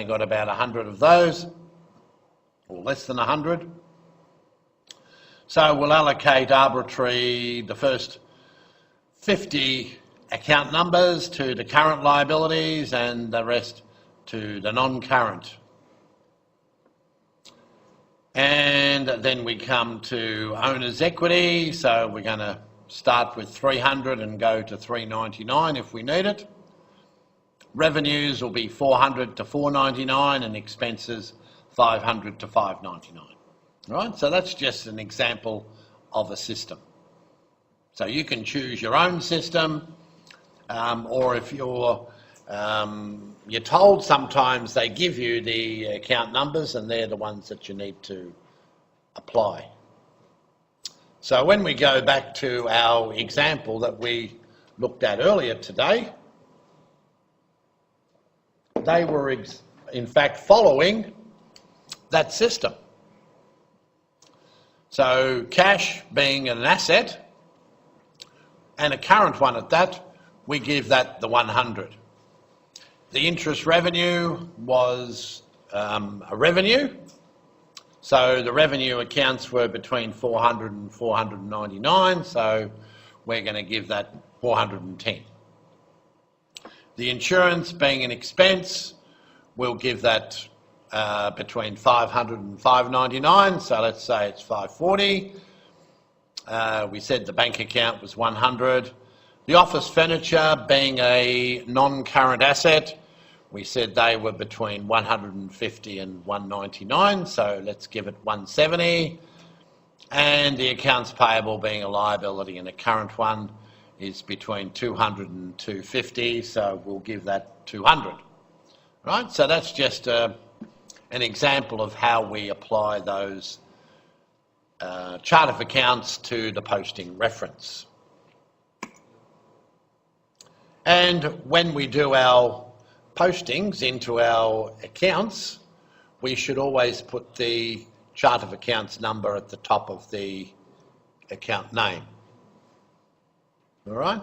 got about 100 of those, or less than 100. So we'll allocate arbitrary the first 50 account numbers to the current liabilities and the rest to the non-current. And then we come to owner's equity, so we're going to start with 300 and go to 399 if we need it. Revenues will be 400 to 499 and expenses 500 to 599. Right, so that's just an example of a system. So you can choose your own system, or if you're told, sometimes they give you the account numbers and they're the ones that you need to apply. So when we go back to our example that we looked at earlier today, they were in fact following that system. So cash being an asset, and a current one at that, we give that the 100. The interest revenue was a revenue, so the revenue accounts were between 400 and 499, so we're going to give that 410. The insurance being an expense, we'll give that between 500 and 599, so let's say it's 540. We said the bank account was 100. The office furniture being a non-current asset, we said they were between 150 and 199, so let's give it 170. And the accounts payable being a liability and a current one is between 200 and 250, so we'll give that 200. Right, so that's just an example of how we apply those chart of accounts to the posting reference. And when we do our postings into our accounts, we should always put the chart of accounts number at the top of the account name. All right?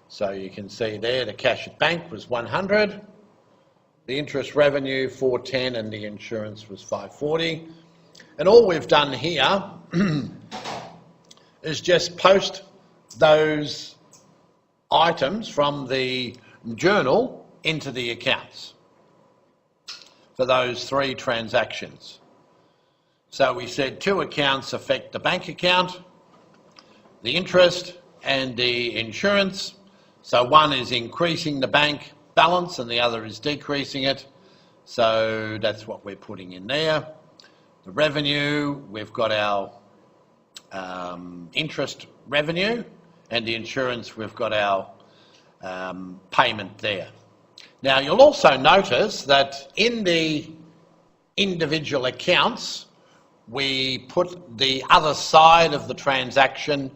So you can see there the cash at bank was 100, the interest revenue 410, and the insurance was 540. And all we've done here is just post those items from the journal into the accounts for those 3 transactions. So we said 2 accounts affect the bank account, the interest and the insurance. So one is increasing the bank balance and the other is decreasing it. So that's what we're putting in there. The revenue, we've got our interest revenue, and the insurance, we've got our payment there. Now you'll also notice that in the individual accounts, we put the other side of the transaction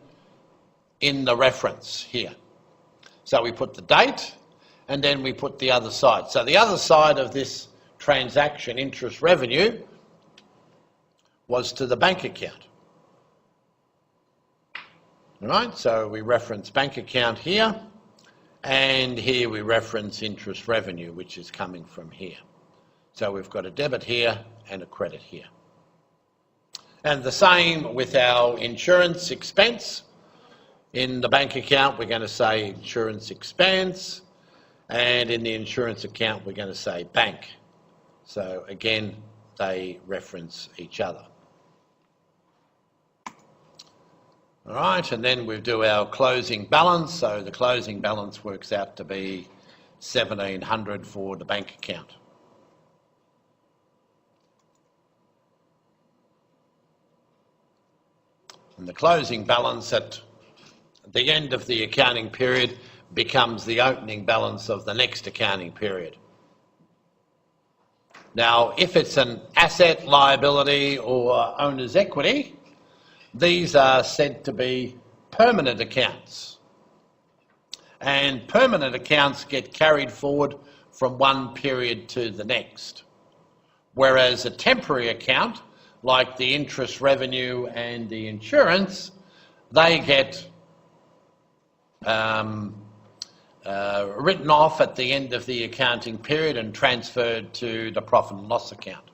in the reference here. So we put the date and then we put the other side. So the other side of this transaction, interest revenue, was to the bank account. All right, so we reference bank account here, and here we reference interest revenue, which is coming from here. So we've got a debit here and a credit here. And the same with our insurance expense. In the bank account, we're going to say insurance expense, and in the insurance account, we're going to say bank. So again, they reference each other. All right, and then we do our closing balance. So the closing balance works out to be 1,700 for the bank account. And the closing balance at the end of the accounting period becomes the opening balance of the next accounting period. Now, if it's an asset, liability or owner's equity, these are said to be permanent accounts. And permanent accounts get carried forward from one period to the next. Whereas a temporary account, like the interest revenue and the insurance, they get written off at the end of the accounting period and transferred to the profit and loss account.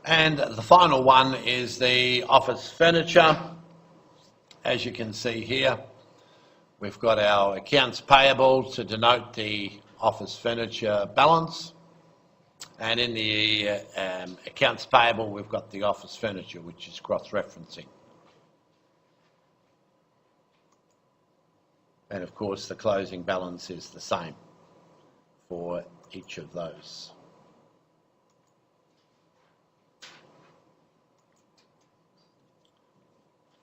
And the final one is the office furniture. As you can see here, we've got our accounts payable to denote the office furniture balance. And in the accounts payable, we've got the office furniture, which is cross-referencing. And of course, the closing balance is the same for each of those.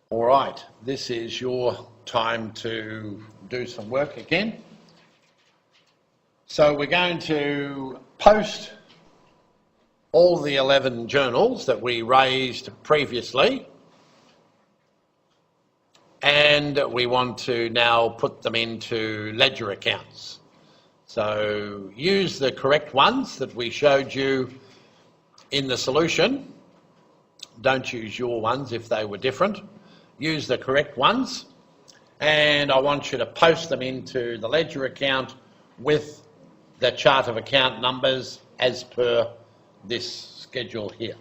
All right, this is your time to do some work again. So we're going to post all the 11 journals that we raised previously, and we want to now put them into ledger accounts. So use the correct ones that we showed you in the solution. Don't use your ones if they were different. Use the correct ones, and I want you to post them into the ledger account with the chart of account numbers as per this schedule here.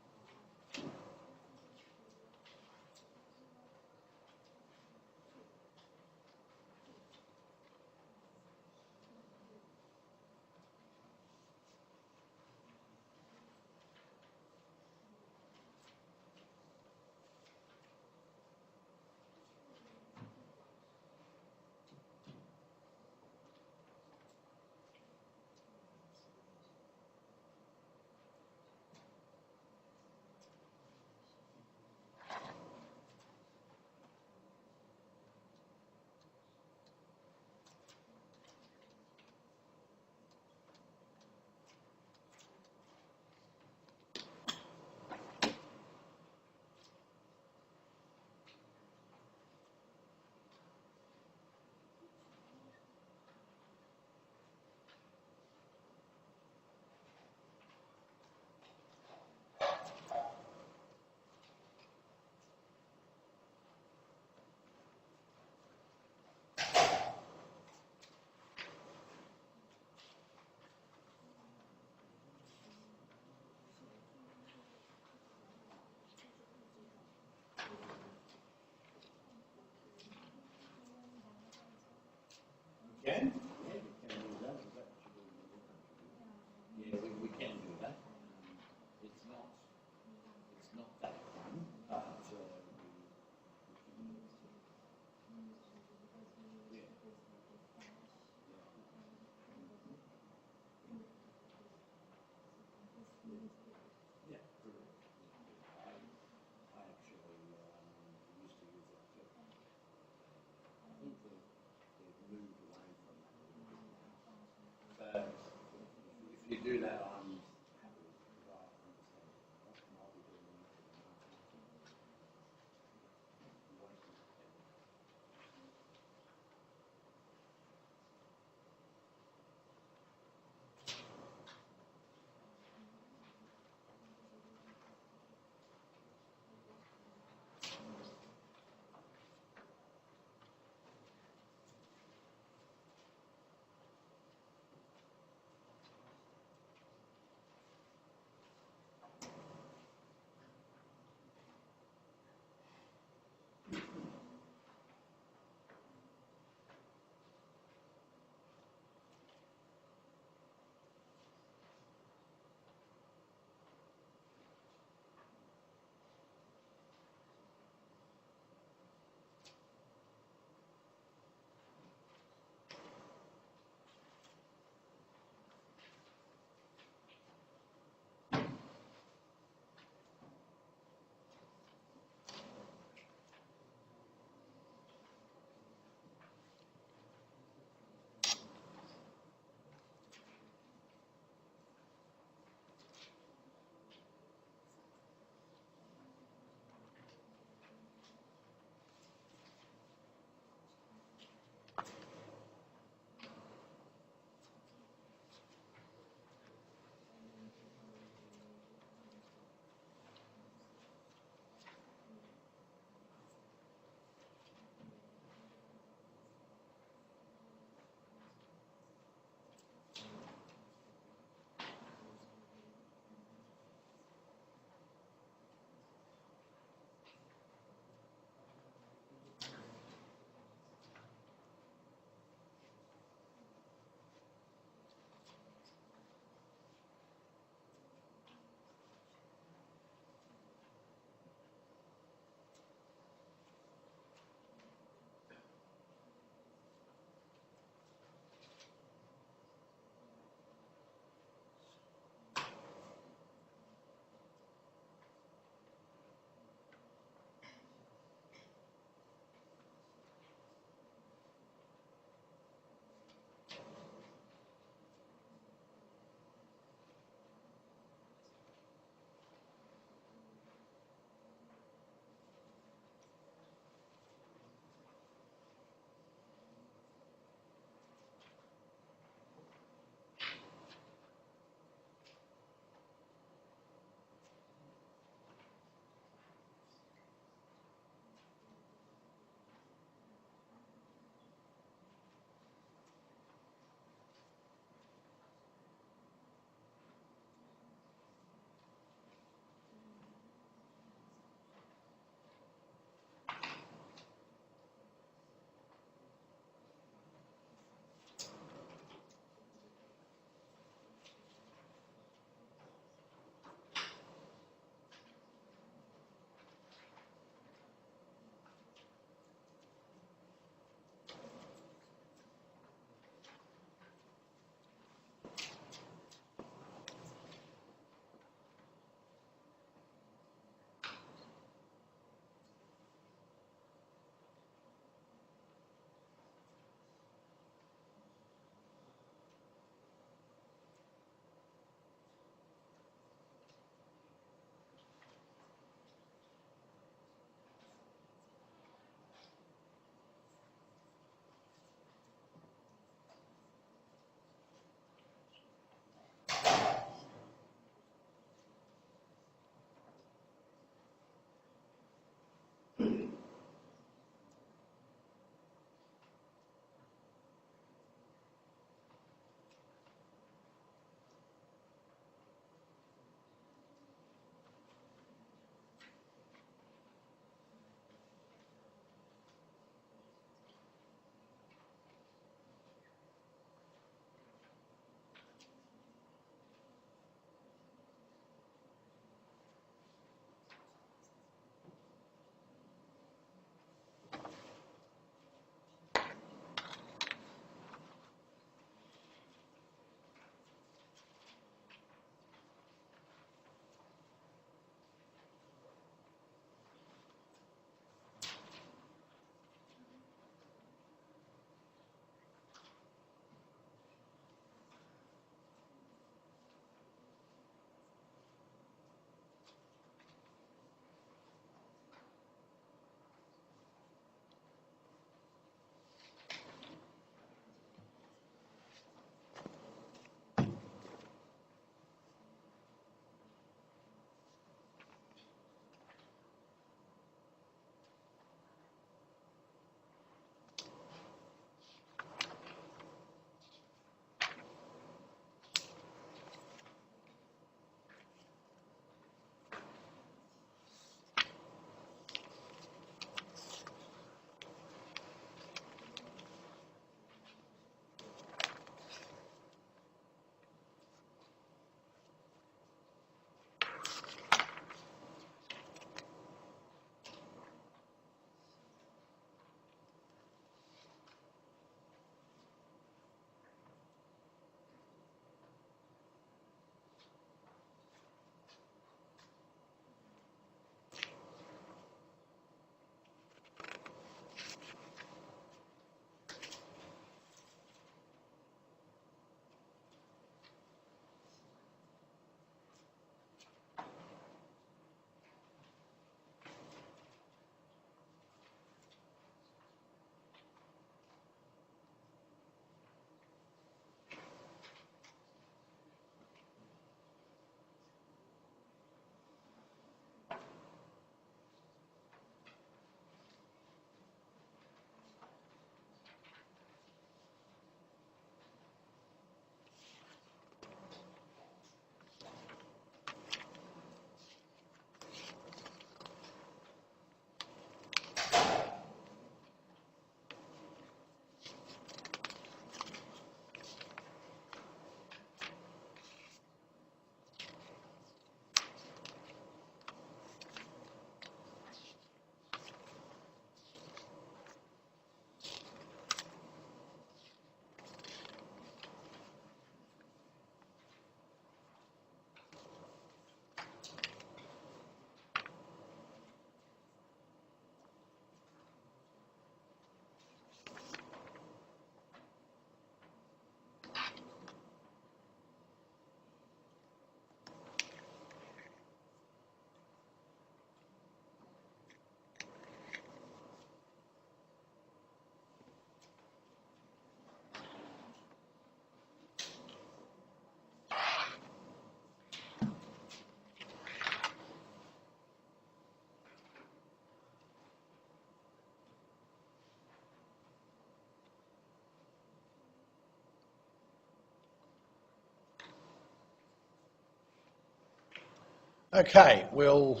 Okay, we'll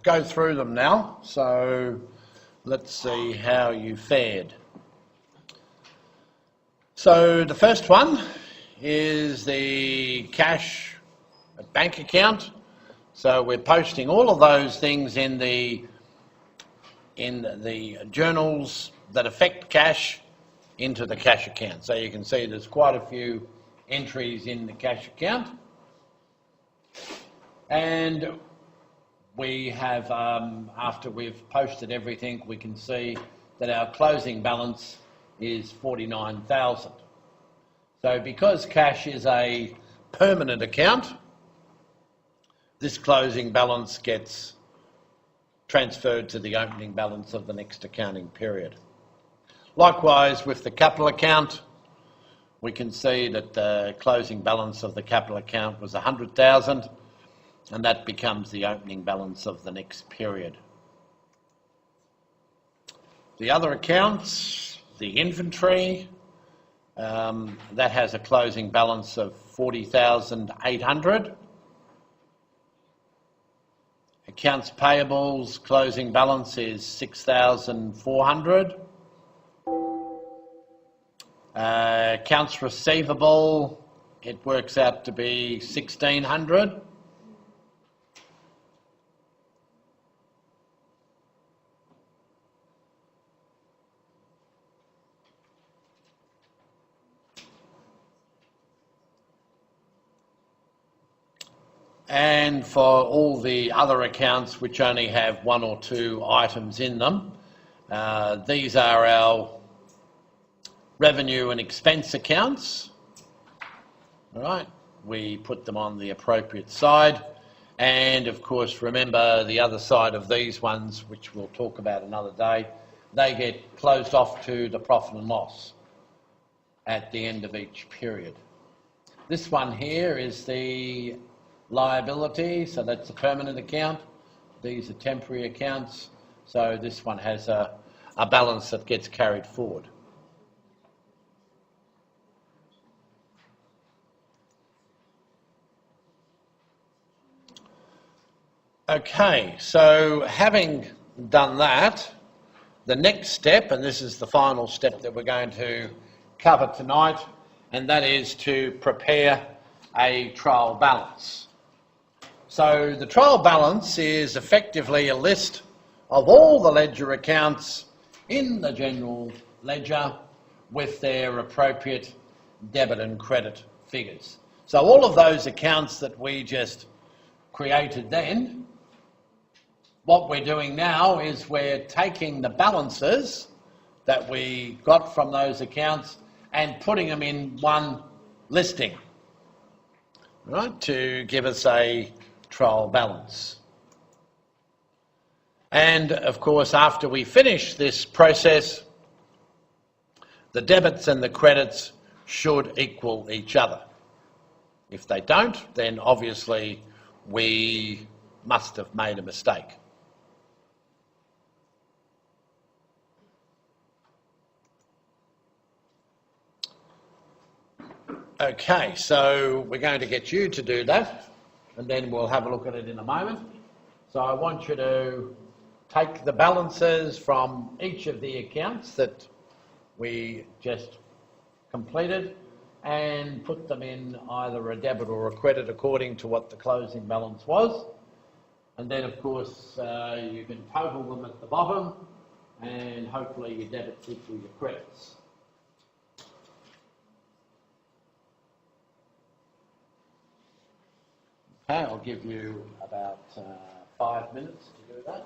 go through them now. So let's see how you fared. So the first one is the cash bank account. So we're posting all of those things in the journals that affect cash into the cash account. So you can see there's quite a few entries in the cash account. And we have, after we've posted everything, we can see that our closing balance is 49,000. So because cash is a permanent account, this closing balance gets transferred to the opening balance of the next accounting period. Likewise, with the capital account, we can see that the closing balance of the capital account was 100,000, and that becomes the opening balance of the next period. The other accounts, the inventory, that has a closing balance of 40,800. Accounts payables, closing balance is 6,400. Accounts receivable, it works out to be 1,600. And for all the other accounts which only have one or two items in them, these are our revenue and expense accounts. All right, we put them on the appropriate side. And of course, remember the other side of these ones, which we'll talk about another day, they get closed off to the profit and loss at the end of each period. This one here is the liability, so that's a permanent account. These are temporary accounts, so this one has a balance that gets carried forward. Okay, so having done that, the next step, and this is the final step that we're going to cover tonight, and that is to prepare a trial balance. So the trial balance is effectively a list of all the ledger accounts in the general ledger with their appropriate debit and credit figures. So all of those accounts that we just created then, what we're doing now is we're taking the balances that we got from those accounts and putting them in one listing, right, to give us a trial balance. And of course, after we finish this process, the debits and the credits should equal each other. If they don't, then obviously we must have made a mistake. Okay, so we're going to get you to do that, and then we'll have a look at it in a moment. So I want you to take the balances from each of the accounts that we just completed and put them in either a debit or a credit according to what the closing balance was. And then of course you can total them at the bottom, and hopefully your debits equal your credits. Okay, I'll give you about 5 minutes to do that.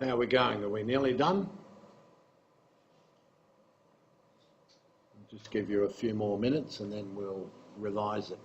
How are we going? Are we nearly done? I'll just give you a few more minutes and then we'll revise it.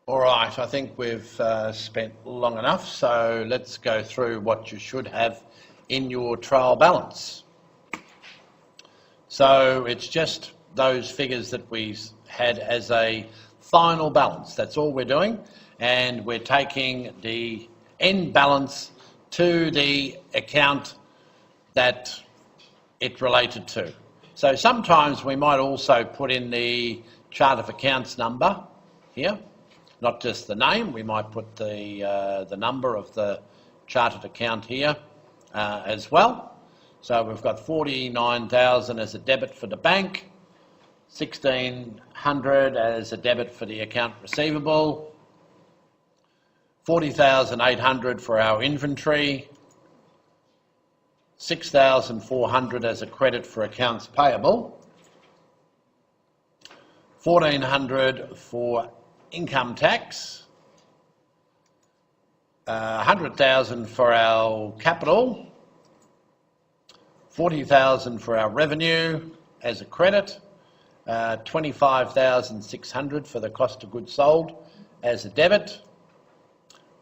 All right, I think we've spent long enough, so let's go through what you should have in your trial balance. So it's just those figures that we had as a final balance. That's all we're doing, and we're taking the end balance to the account that it related to. So sometimes we might also put in the chart of accounts number here. Not just the name, we might put the number of the chartered account here as well. So we've got 49,000 as a debit for the bank, 1,600 as a debit for the account receivable, 40,800 for our inventory, 6,400 as a credit for accounts payable, 1,400 for income tax, 100,000 for our capital, 40,000 for our revenue as a credit, 25,600 for the cost of goods sold as a debit.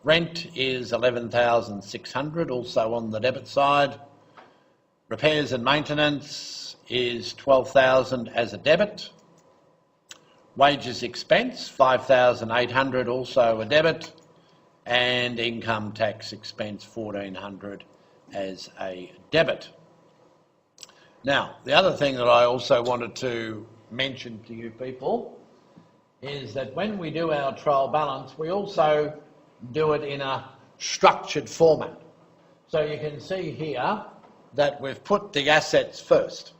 Rent is 11,600, also on the debit side. Repairs and maintenance is 12,000 as a debit. Wages expense, 5,800, also a debit, and income tax expense, 1,400 as a debit. Now, the other thing that I also wanted to mention to you people is that when we do our trial balance, we also do it in a structured format. So you can see here that we've put the assets first.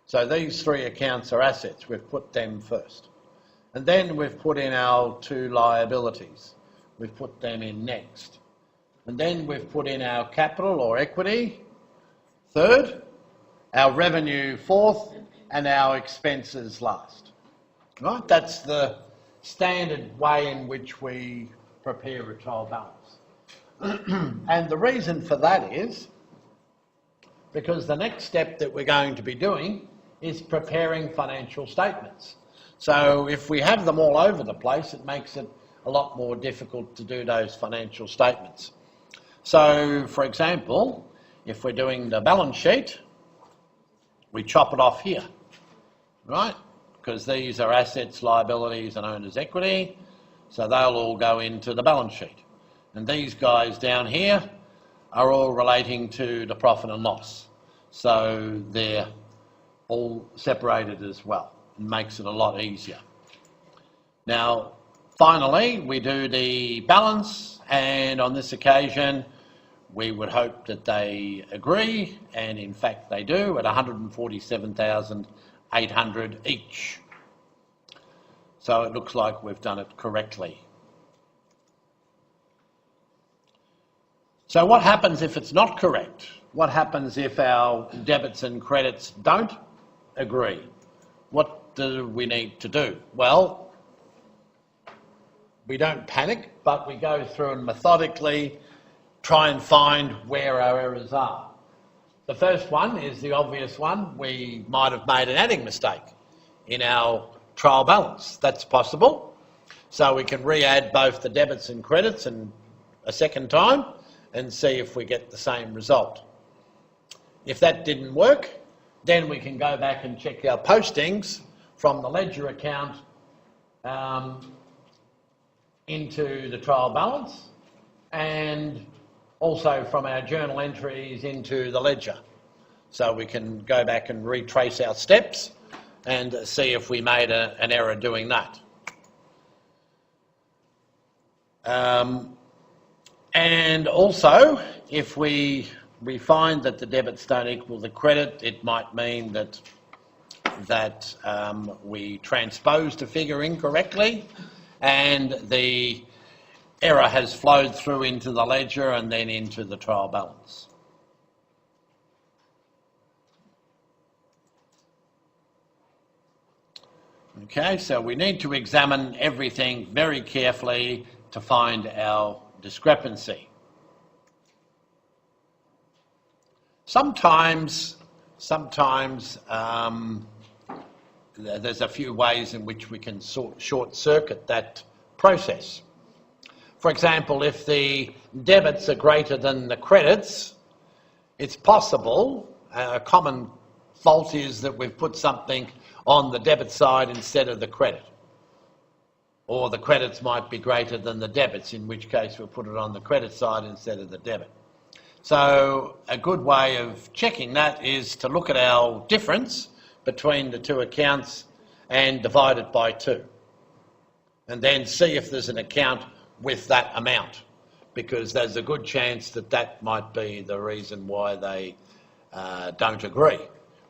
So these three accounts are assets, we've put them first. And then we've put in our two liabilities. We've put them in next. And then we've put in our capital or equity third, our revenue fourth, and our expenses last. Right? That's the standard way in which we prepare a trial balance. And the reason for that is because the next step that we're going to be doing is preparing financial statements. So if we have them all over the place, it makes it a lot more difficult to do those financial statements. So, for example, if we're doing the balance sheet, we chop it off here, right? Because these are assets, liabilities and owner's equity, so they'll all go into the balance sheet. And these guys down here are all relating to the profit and loss. So they're all separated as well. It makes it a lot easier. Now, finally, we do the balance, and on this occasion, we would hope that they agree, and in fact they do, at 147,800 each. So it looks like we've done it correctly. So what happens if it's not correct? What happens if our debits and credits don't agree? What do we need to do? Well, we don't panic, but we go through and methodically try and find where our errors are. The first one is the obvious one. We might have made an adding mistake in our trial balance. That's possible. So we can re-add both the debits and credits and a second time and see if we get the same result. If that didn't work, then we can go back and check our postings from the ledger account into the trial balance, and also from our journal entries into the ledger. So we can go back and retrace our steps and see if we made an error doing that. And also, if we find that the debits don't equal the credit, it might mean that we transposed a figure incorrectly and the error has flowed through into the ledger and then into the trial balance. Okay, so we need to examine everything very carefully to find our discrepancy. Sometimes there's a few ways in which we can short-circuit that process. For example, if the debits are greater than the credits, it's possible, a common fault is that we've put something on the debit side instead of the credit. Or the credits might be greater than the debits, in which case we'll put it on the credit side instead of the debit. So a good way of checking that is to look at our difference between the two accounts and divide it by 2. And then see if there's an account with that amount, because there's a good chance that that might be the reason why they don't agree.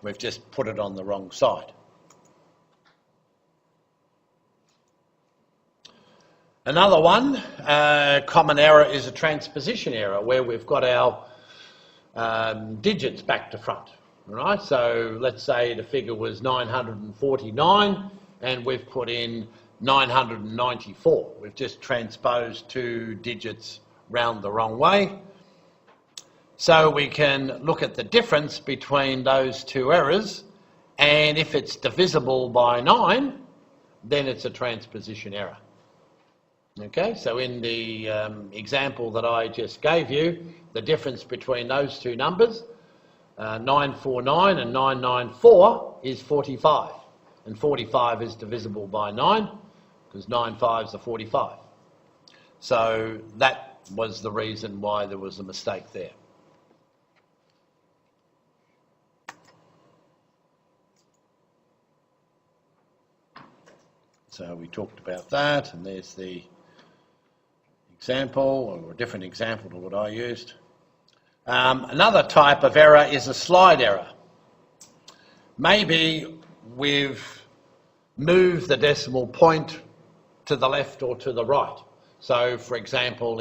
We've just put it on the wrong side. Another one, common error, is a transposition error, where we've got our digits back to front. Right? So let's say the figure was 949 and we've put in 994. We've just transposed 2 digits round the wrong way. So we can look at the difference between those 2 errors, and if it's divisible by 9, then it's a transposition error. Okay, so in the example that I just gave you, the difference between those 2 numbers, 949 and 994, is 45. And 45 is divisible by 9, because 9 5s are 45. So that was the reason why there was a mistake there. So we talked about that, and there's the example, or a different example to what I used. Another type of error is a slide error. Maybe we've moved the decimal point to the left or to the right. So, for example,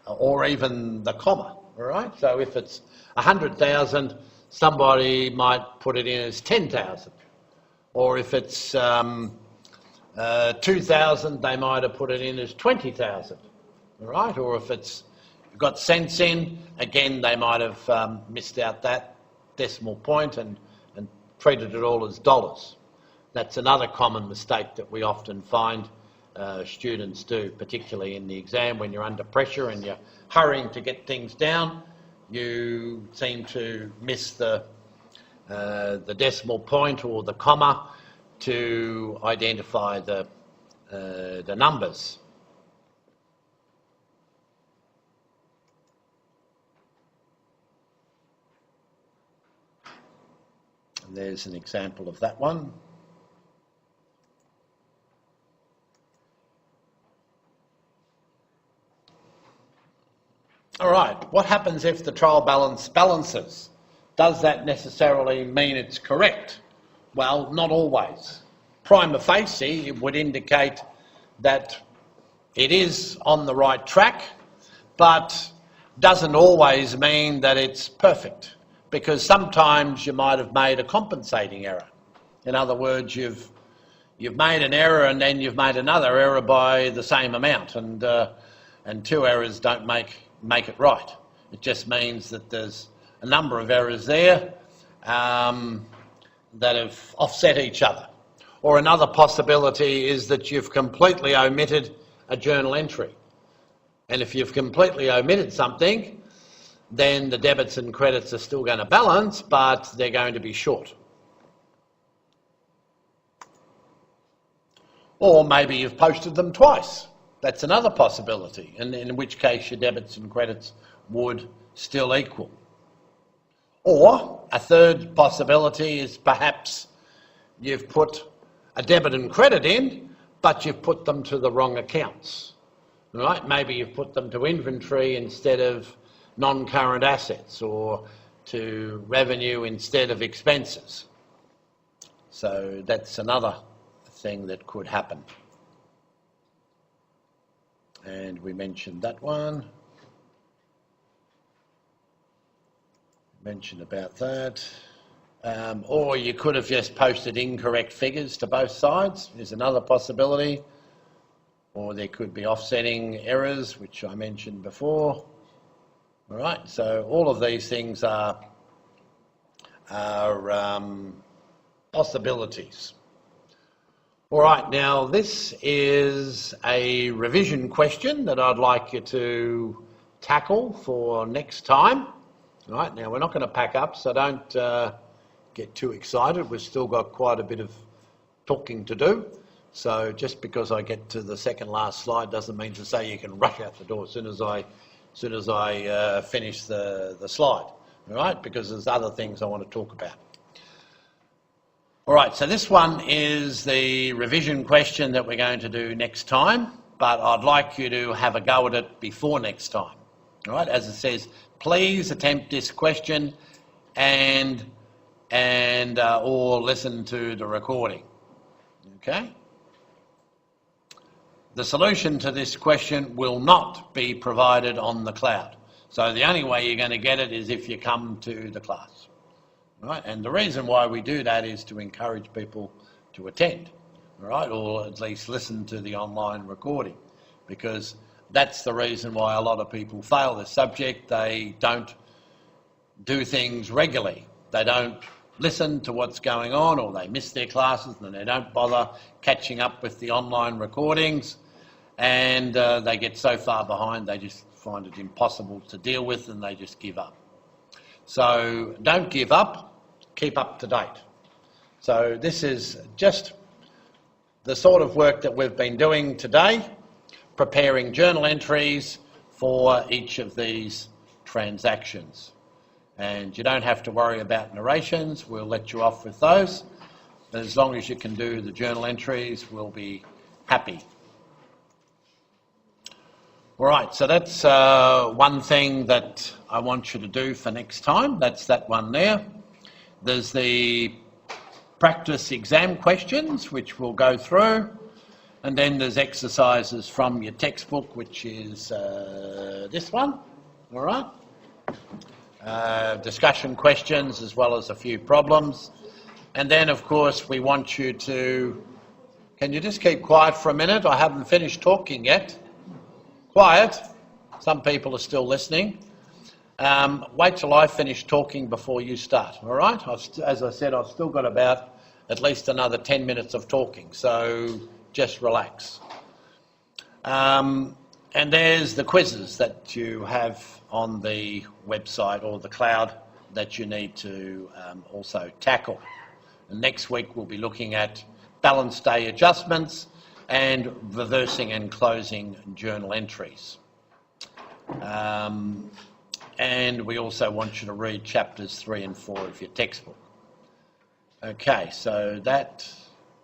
or even the comma, all right? So if it's 100,000, somebody might put it in as 10,000. Or if it's 2,000, they might have put it in as 20,000. All right, or if it's got cents in, again, they might have missed out that decimal point and treated it all as dollars. That's another common mistake that we often find students do, particularly in the exam when you're under pressure and you're hurrying to get things down. You seem to miss the decimal point or the comma to identify the numbers. And there's an example of that one. All right, what happens if the trial balance balances? Does that necessarily mean it's correct? Well, not always. Prima facie, it would indicate that it is on the right track, but doesn't always mean that it's perfect, because sometimes you might have made a compensating error. In other words, you've made an error and then you've made another error by the same amount, and 2 errors don't make it right. It just means that there's a number of errors there that have offset each other. Or another possibility is that you've completely omitted a journal entry. And if you've completely omitted something, then the debits and credits are still going to balance, but they're going to be short. Or maybe you've posted them twice. That's another possibility, and in which case your debits and credits would still equal. Or a third possibility is perhaps you've put a debit and credit in, but you've put them to the wrong accounts. Right? Maybe you've put them to inventory instead of non-current assets, or to revenue instead of expenses. So that's another thing that could happen. And we mentioned that one. Mentioned about that. Or you could have just posted incorrect figures to both sides, is another possibility. Or there could be offsetting errors, which I mentioned before. All right, so all of these things are possibilities. All right, now this is a revision question that I'd like you to tackle for next time. All right, now we're not going to pack up, so don't get too excited. We've still got quite a bit of talking to do. So just because I get to the second last slide doesn't mean to say you can rush out the door as soon as I finish the slide. All right, because there's other things I want to talk about. All right, so this one is the revision question that we're going to do next time, but I'd like you to have a go at it before next time. All right, as it says, please attempt this question and or listen to the recording. Okay? The solution to this question will not be provided on the cloud. So the only way you're going to get it is if you come to the class. Right? And the reason why we do that is to encourage people to attend, right? Or at least listen to the online recording, because that's the reason why a lot of people fail this subject. They don't do things regularly. They don't listen to what's going on, or they miss their classes and they don't bother catching up with the online recordings, and they get so far behind they just find it impossible to deal with and they just give up. So don't give up, keep up to date. So this is just the sort of work that we've been doing today, preparing journal entries for each of these transactions. And you don't have to worry about narrations, we'll let you off with those. As long as you can do the journal entries, we'll be happy. All right, so that's one thing that I want you to do for next time. That's that one there. There's the practice exam questions, which we'll go through. And then there's exercises from your textbook, which is this one, all right? Discussion questions as well as a few problems. And then, of course, we want you to... Can you just keep quiet for a minute? I haven't finished talking yet. Quiet. Some people are still listening. Wait till I finish talking before you start, all right? As I said, I've still got about at least another 10 minutes of talking, so just relax. And there's the quizzes that you have on the website or the cloud that you need to also tackle. And next week we'll be looking at balance day adjustments and reversing and closing journal entries. And we also want you to read chapters 3 and 4 of your textbook. Okay, so that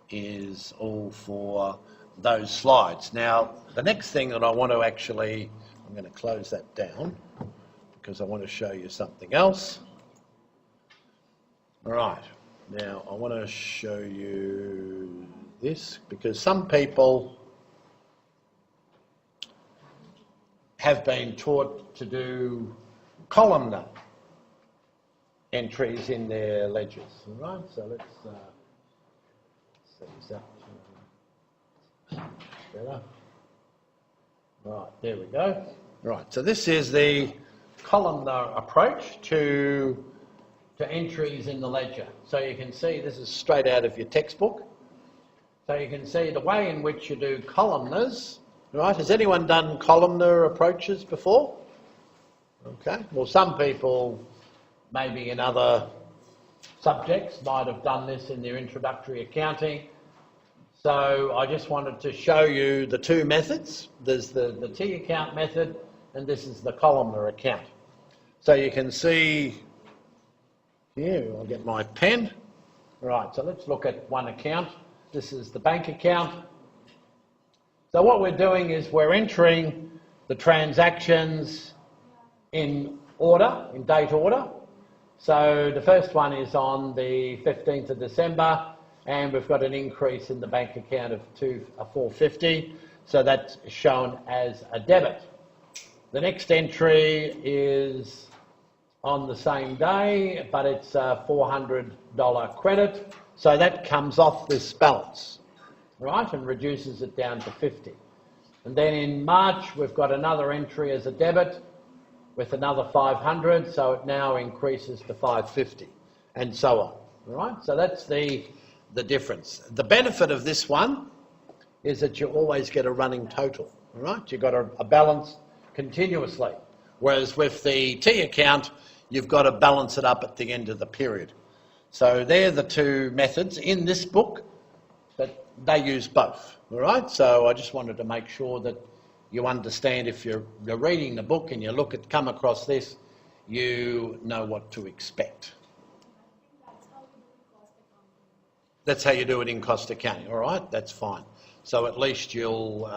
is all for those slides. Now, the next thing that I want to actually, I'm going to close that down because I want to show you something else. All right, now I want to show you this because some people have been taught to do columnar entries in their ledgers. All right, so let's see, is that better? Right, there we go. Right, so this is the columnar approach to entries in the ledger. So you can see this is straight out of your textbook. So you can see the way in which you do columnars, right? Has anyone done columnar approaches before? Okay, well some people maybe in other subjects might have done this in their introductory accounting. So I just wanted to show you the two methods. There's the T account method and this is the columnar account. So you can see here, I'll get my pen. Right, so let's look at one account. This is the bank account. So what we're doing is we're entering the transactions in order, in date order. So the first one is on the 15th of December and we've got an increase in the bank account of $450. So that's shown as a debit. The next entry is on the same day, but it's a $400 credit. So that comes off this balance, right, and reduces it down to 50. And then in March, we've got another entry as a debit with another 500, so it now increases to 550, and so on, right? So that's the difference. The benefit of this one is that you always get a running total, right? You've got a balance continuously, whereas with the T account, you've got to balance it up at the end of the period. So they're the two methods in this book, but they use both, all right? So I just wanted to make sure that you understand if you're reading the book and you come across this, you know what to expect. That's how you do it in cost accounting, all right? That's fine. So at least you'll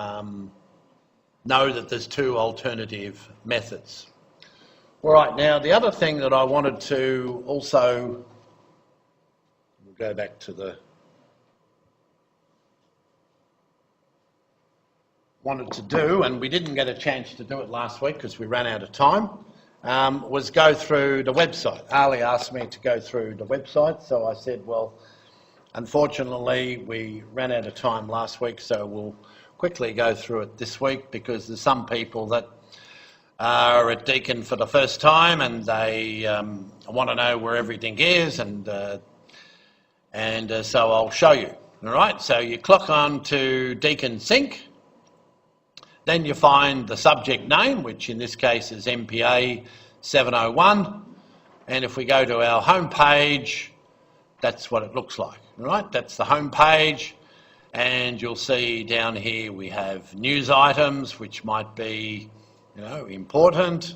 know that there's two alternative methods. All right, now the other thing that I wanted to also, we'll go back to the, wanted to do, and we didn't get a chance to do it last week because we ran out of time, was go through the website. Ali asked me to go through the website, so I said, well, unfortunately we ran out of time last week, so we'll quickly go through it this week because there's some people that are at Deakin for the first time and they want to know where everything is, and so I'll show you. All right, so you click on to Deakin Sync, then you find the subject name, which in this case is MPA 701, and if we go to our home page, that's what it looks like. All right, that's the home page, and you'll see down here we have news items which might be, you know, important,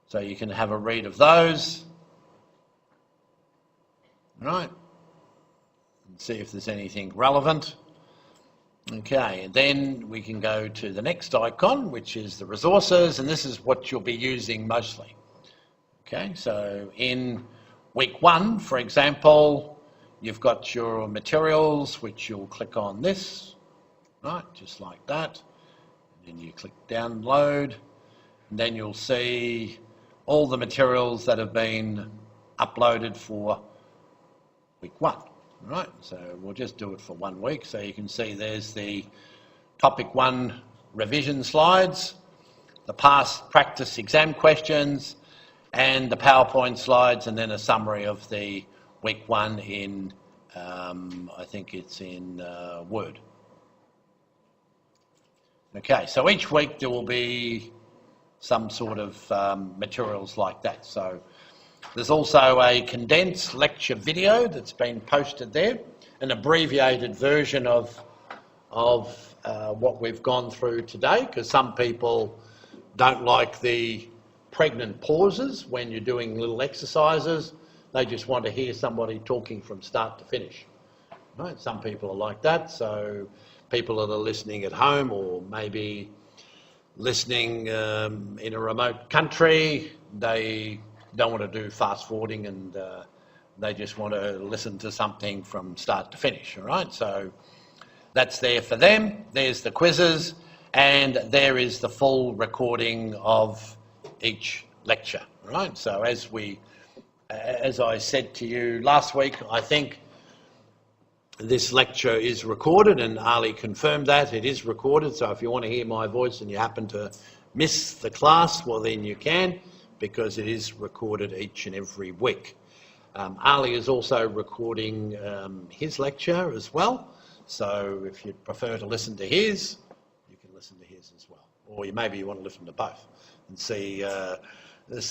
so you can have a read of those, right, and see if there's anything relevant. Okay, and then we can go to the next icon, which is the resources, and this is what you'll be using mostly. Okay, so in week 1, for example, you've got your materials, which you'll click on this, right, just like that. And you click download, and then you'll see all the materials that have been uploaded for week 1. Right, so we'll just do it for 1 week. So you can see there's the topic 1 revision slides, the past practice exam questions, and the PowerPoint slides, and then a summary of the week 1 in, I think it's in Word. Okay, so each week there will be some sort of materials like that. So there's also a condensed lecture video that's been posted there, an abbreviated version of what we've gone through today, because some people don't like the pregnant pauses when you're doing little exercises. They just want to hear somebody talking from start to finish. Right? Some people are like that, so people that are listening at home or maybe listening in a remote country, they don't want to do fast forwarding, and they just want to listen to something from start to finish, all right? So that's there for them. There's the quizzes, and there is the full recording of each lecture, all right? So as I said to you last week, I think this lecture is recorded, and Ali confirmed that it is recorded. So if you want to hear my voice and you happen to miss the class, well then you can, because it is recorded each and every week. Ali is also recording his lecture as well, so if you prefer to listen to his, you can listen to his as well. Or maybe you want to listen to both and see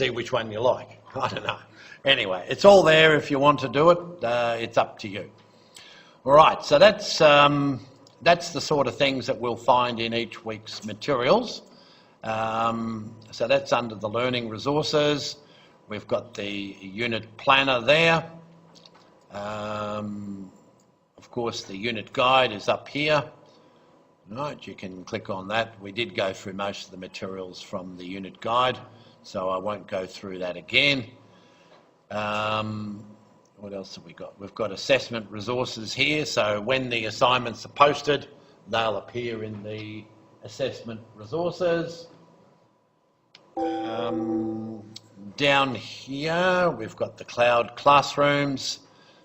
which one you like. I don't know. Anyway, it's all there if you want to do it. It's up to you. All right, so that's the sort of things that we'll find in each week's materials. So that's under the learning resources. We've got the unit planner there. Of course, the unit guide is up here. Right, you can click on that. We did go through most of the materials from the unit guide, so I won't go through that again. What else have we got? We've got assessment resources here, so when the assignments are posted, they'll appear in the assessment resources. Down here, we've got the cloud classrooms.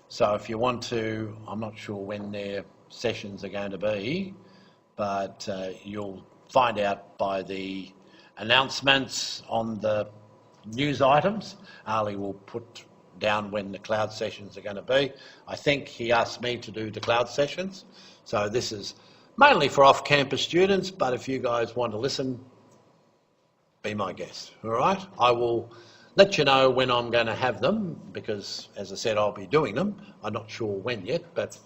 So if you want to, I'm not sure when their sessions are going to be, but you'll find out by the announcements on the news items. Ali will put down when the cloud sessions are going to be. I think he asked me to do the cloud sessions. So this is mainly for off-campus students, but if you guys want to listen, be my guest, all right? I will let you know when I'm going to have them, because, as I said, I'll be doing them. I'm not sure when yet, but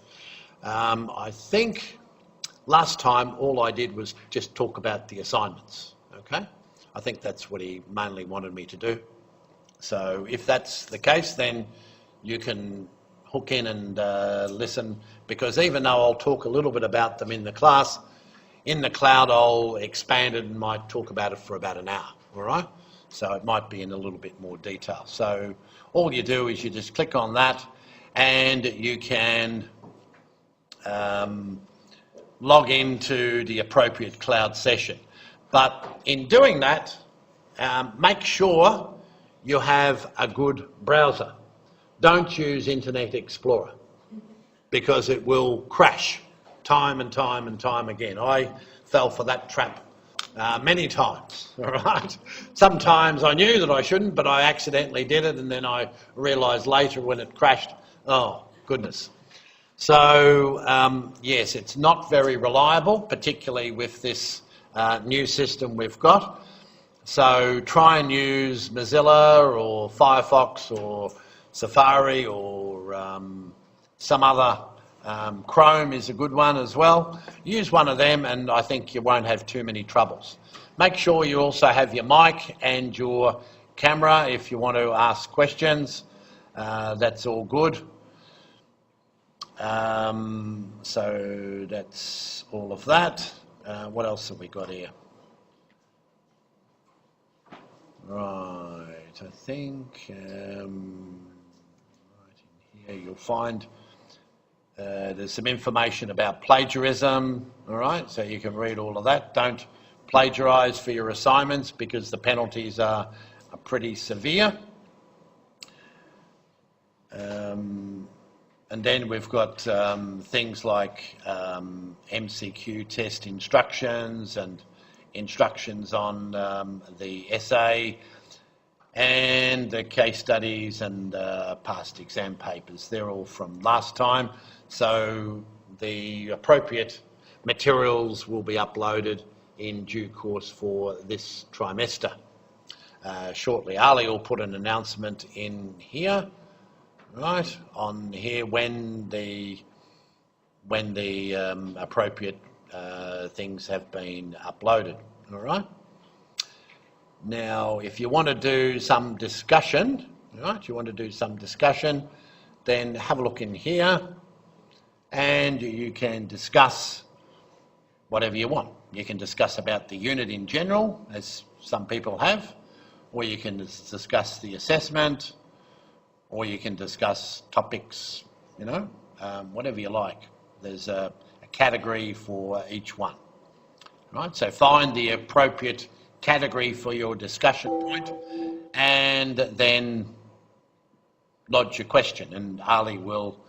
I think last time all I did was just talk about the assignments, okay? I think that's what he mainly wanted me to do. So if that's the case, then you can hook in and listen, because even though I'll talk a little bit about them in the class, in the cloud I'll expand it and might talk about it for about an hour, all right? So it might be in a little bit more detail. So all you do is you just click on that and you can log into the appropriate cloud session. But in doing that, make sure you have a good browser. Don't use Internet Explorer, because it will crash time and time and time again. I fell for that trap many times, all right? Sometimes I knew that I shouldn't, but I accidentally did it, and then I realised later when it crashed, oh, goodness. So, yes, it's not very reliable, particularly with this new system we've got. So try and use Mozilla or Firefox or Safari or some other. Chrome is a good one as well. Use one of them and I think you won't have too many troubles. Make sure you also have your mic and your camera if you want to ask questions. That's all good. So that's all of that. What else have we got here? Right, I think right in here you'll find there's some information about plagiarism, all right, so you can read all of that. Don't plagiarise for your assignments because the penalties are pretty severe. And then we've got things like MCQ test instructions and instructions on the essay and the case studies and past exam papers. They're all from last time. So the appropriate materials will be uploaded in due course for this trimester. Shortly, Ali will put an announcement in here, right, on here when the appropriate things have been uploaded, all right? Now, if you want to do some discussion, right, then have a look in here and you can discuss whatever you want. You can discuss about the unit in general, as some people have, or you can discuss the assessment, or you can discuss topics, you know, whatever you like. There's a category for each one, right? So find the appropriate category for your discussion point and then lodge your question, and Ali will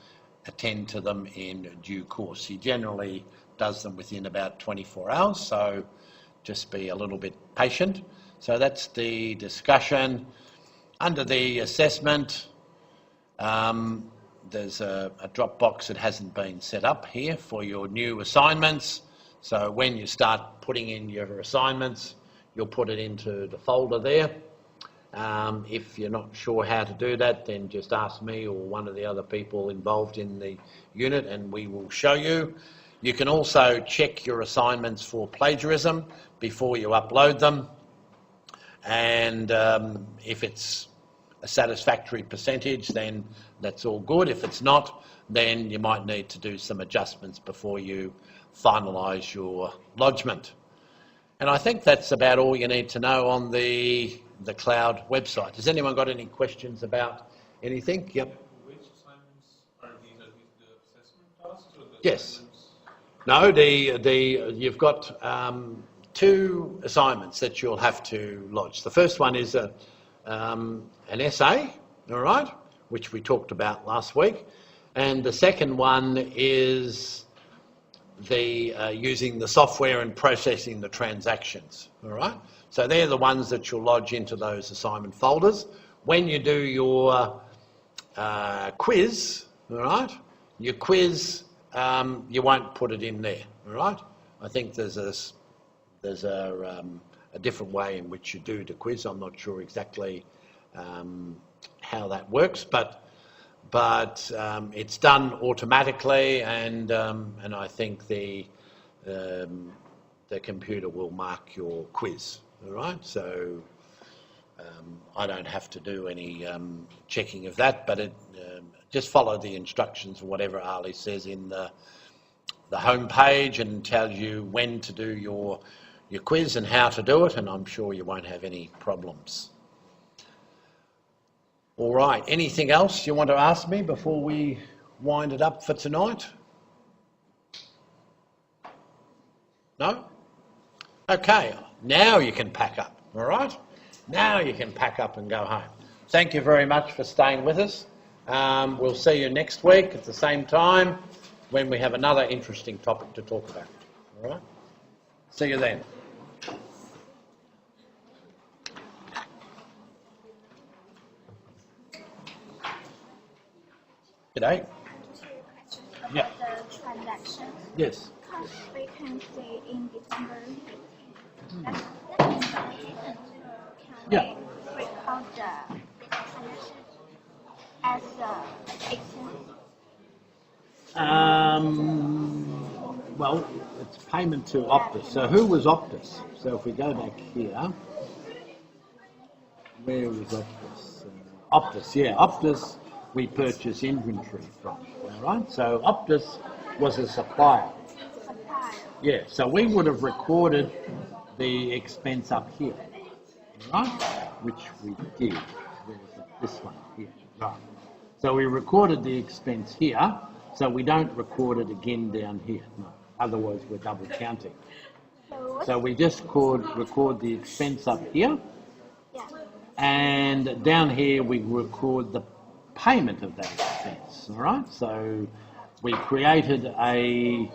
attend to them in due course. He generally does them within about 24 hours, so just be a little bit patient. So that's the discussion. Under the assessment, there's a drop box that hasn't been set up here for your new assignments. So when you start putting in your assignments, you'll put it into the folder there. If you're not sure how to do that, then just ask me or one of the other people involved in the unit and we will show you. You can also check your assignments for plagiarism before you upload them. And if it's a satisfactory percentage, then that's all good. If it's not, then you might need to do some adjustments before you finalise your lodgement. And I think that's about all you need to know on the cloud website. Has anyone got any questions about anything? Yep. Which assignments are these? Are these the assessment tasks or the Yes. assignments? No, you've got 2 assignments that you'll have to lodge. The first one is an essay, all right, which we talked about last week, and the second one is using the software and processing the transactions, all right? So they're the ones that you'll lodge into those assignment folders. When you do your quiz, all right, your quiz, you won't put it in there, all right? I think there's a different way in which you do the quiz. I'm not sure exactly how that works, but it's done automatically, and I think the computer will mark your quiz. All right, so I don't have to do any checking of that, but just follow the instructions or whatever Ali says in the home page, and tells you when to do your quiz and how to do it, and I'm sure you won't have any problems. All right, anything else you want to ask me before we wind it up for tonight? No? Okay, now you can pack up, all right? Now you can pack up and go home. Thank you very much for staying with us. We'll see you next week at the same time when we have another interesting topic to talk about, all right? See you then. G'day. Yeah. The transactions. Yes. Because we can see in December 15th. That means that can Yeah. we record the transaction as expense? Well, it's payment to Optus. So who was Optus? So if we go back here, where was Optus? Optus, yeah. Optus we purchase inventory from, all right? So Optus was a supplier. Supplier. Yeah, so we would have recorded the expense up here, all right? Which we did. Where was it? This one here, right. So we recorded the expense here, so we don't record it again down here, no. Otherwise we're double counting. So we just record the expense up here, Yeah. and down here we record the payment of that expense, all right? So we created a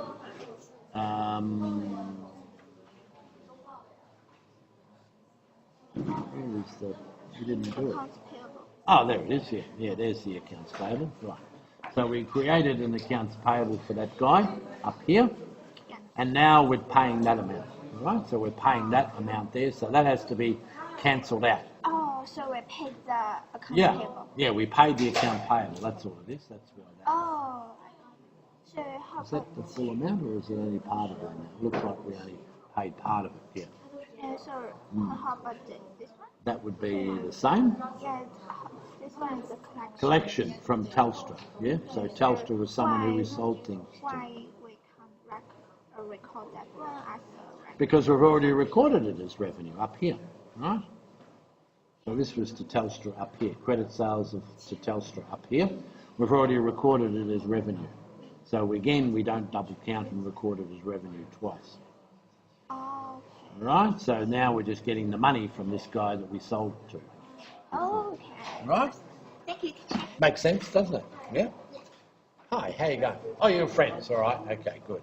where is the, we didn't do it. Accounts payable. Oh, there it is, yeah. Yeah, there's the accounts payable, right. So we created an accounts payable for that guy up here, Yeah. and now we're paying that amount, all right? So we're paying that amount there, so that has to be cancelled out. Oh, so we paid the accounts Yeah, payable. yeah, we paid the account payable, that's all it is, that's why that. Oh. So how Is that about the full amount, or is it only part of it? It looks like we only paid part of it, yeah. so how about this one? That would be the same. Yeah, this one is the collection. Collection from Telstra, yeah? So Telstra was someone who we sold things to. Why we can't record that one as a record? Because we've already recorded it as revenue up here, right? So this was to Telstra up here, credit sales to Telstra up here. We've already recorded it as revenue. So again, we don't double count and record it as revenue twice. Oh, okay. Right? So now we're just getting the money from this guy that we sold to. Okay. Right? Thank you, teacher. Makes sense, doesn't it? Yeah? Hi, how you going? Oh, you're friends, all right. Okay, good.